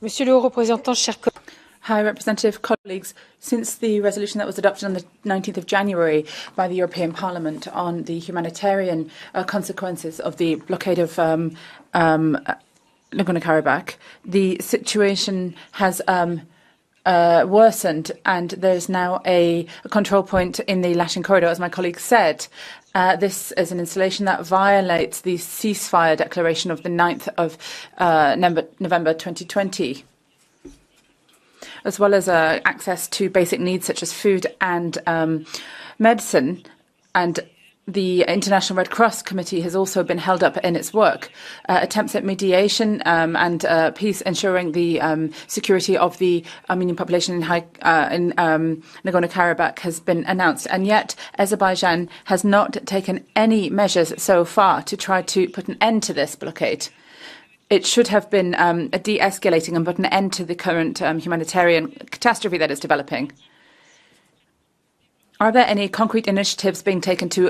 Monsieur le Haut-Représentant, chers collègues. High Representative, colleagues, since the resolution that was adopted on the 19th of January by the European Parliament on the humanitarian consequences of the blockade of Nagorno-Karabakh, the situation has worsened, and there's now a control point in the Latin corridor, as my colleague said. This is an installation that violates the ceasefire declaration of the 9th of November 2020. As well as access to basic needs such as food and medicine. And the International Red Cross Committee has also been held up in its work. Attempts at mediation and peace, ensuring the security of the Armenian population in Nagorno-Karabakh has been announced. And yet, Azerbaijan has not taken any measures so far to try to put an end to this blockade. It should have been de-escalating and put an end to the current humanitarian catastrophe that is developing. Are there any concrete initiatives being taken to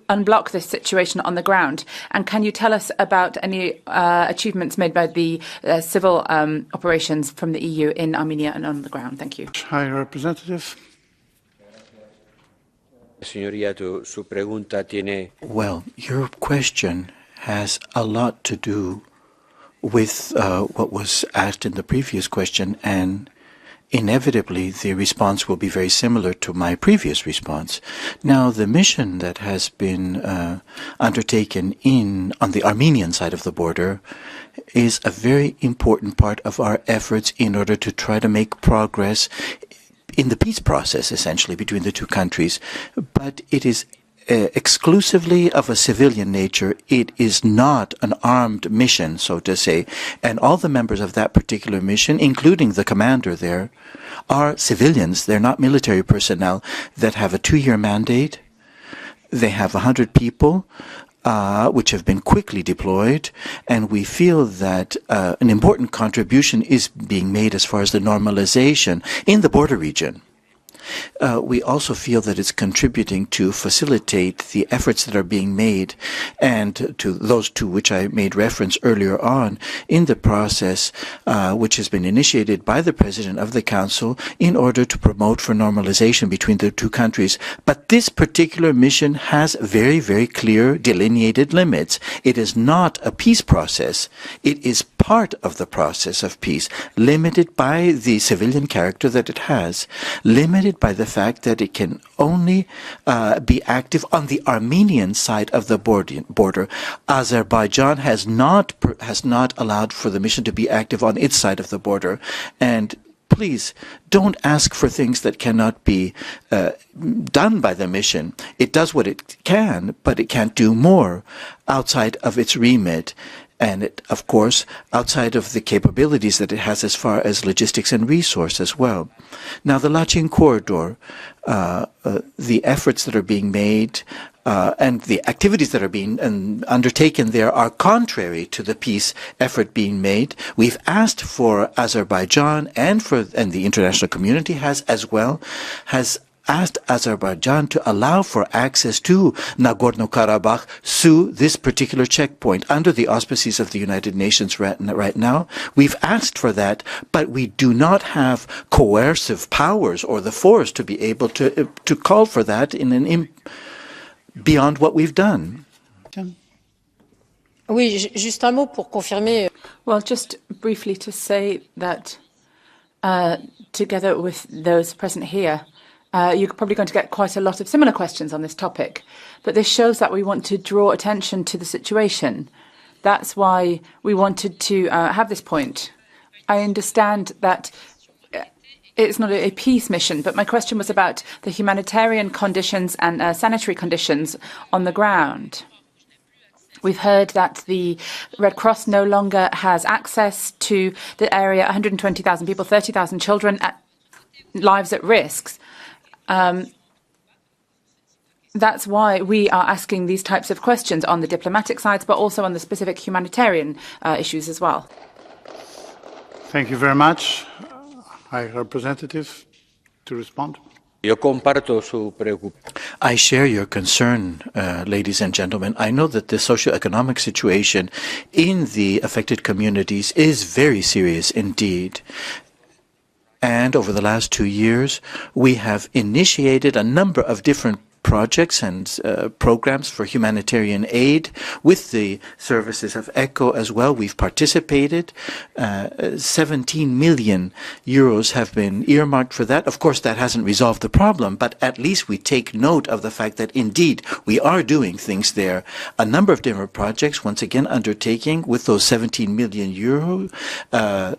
unblock this situation on the ground? And can you tell us about any achievements made by the civil operations from the EU in Armenia and on the ground? Thank you. High Representative. Well, your question has a lot to do with what was asked in the previous question, and inevitably the response will be very similar to my previous response. Now, the mission that has been undertaken on the Armenian side of the border is a very important part of our efforts in order to try to make progress in the peace process, essentially, between the two countries. But it is exclusively of a civilian nature. It is not an armed mission, so to say, and all the members of that particular mission, including the commander there, are civilians. They're not military personnel that have a 2-year mandate. They have 100 people which have been quickly deployed, and we feel that an important contribution is being made as far as the normalization in the border region. We also feel that it's contributing to facilitate the efforts that are being made, and to those to which I made reference earlier on in the process which has been initiated by the President of the Council in order to promote for normalization between the two countries. But this particular mission has very, very clear delineated limits. It is not a peace process. It is part of the process of peace, limited by the civilian character that it has, limited by the fact that it can only be active on the Armenian side of the border. Azerbaijan has not allowed for the mission to be active on its side of the border. And please don't ask for things that cannot be done by the mission. It does what it can, but it can't do more outside of its remit. And it, of course, outside of the capabilities that it has as far as logistics and resource as well. Now, the Latin corridor, the efforts that are being made and the activities that are being undertaken there are contrary to the peace effort being made. We've asked for Azerbaijan and the international community has asked Azerbaijan to allow for access to Nagorno-Karabakh through this particular checkpoint under the auspices of the United Nations right now. We've asked for that, but we do not have coercive powers or the force to be able to call for that beyond what we've done. Oui, juste un mot pour confirmer. Well, just briefly to say that together with those present here, you're probably going to get quite a lot of similar questions on this topic, but this shows that we want to draw attention to the situation. That's why we wanted to have this point. I understand that it's not a peace mission, but my question was about the humanitarian conditions and sanitary conditions on the ground. We've heard that the Red Cross no longer has access to the area, 120,000 people, 30,000 children, lives at risk. That's why we are asking these types of questions on the diplomatic sides, but also on the specific humanitarian issues as well. Thank you very much. High Representative, to respond. I share your concern, ladies and gentlemen. I know that the socioeconomic situation in the affected communities is very serious indeed. And over the last 2 years, we have initiated a number of different projects and programs for humanitarian aid with the services of ECHO as well. We've participated. 17 million euros have been earmarked for that. Of course, that hasn't resolved the problem, but at least we take note of the fact that indeed we are doing things there. A number of different projects, once again, undertaking with those 17 million euro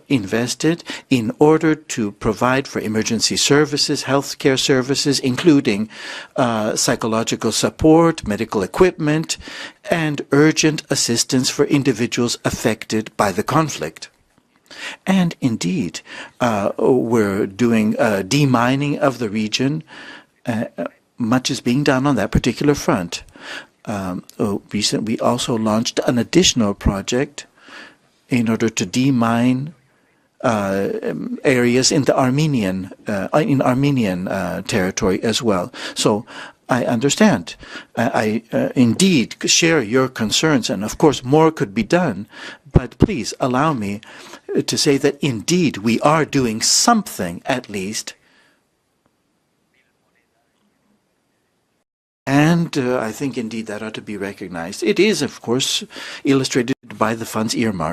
invested in order to provide for emergency services, healthcare services, including psychological support, medical equipment, and urgent assistance for individuals affected by the conflict. And indeed, we're doing demining of the region. Much is being done on that particular front. Recently, we also launched an additional project in order to demine areas in the Armenian territory as well. So I understand. I indeed share your concerns, and of course more could be done. But please allow me to say that indeed we are doing something at least. And I think indeed that ought to be recognized. It is, of course, illustrated by the funds earmarked.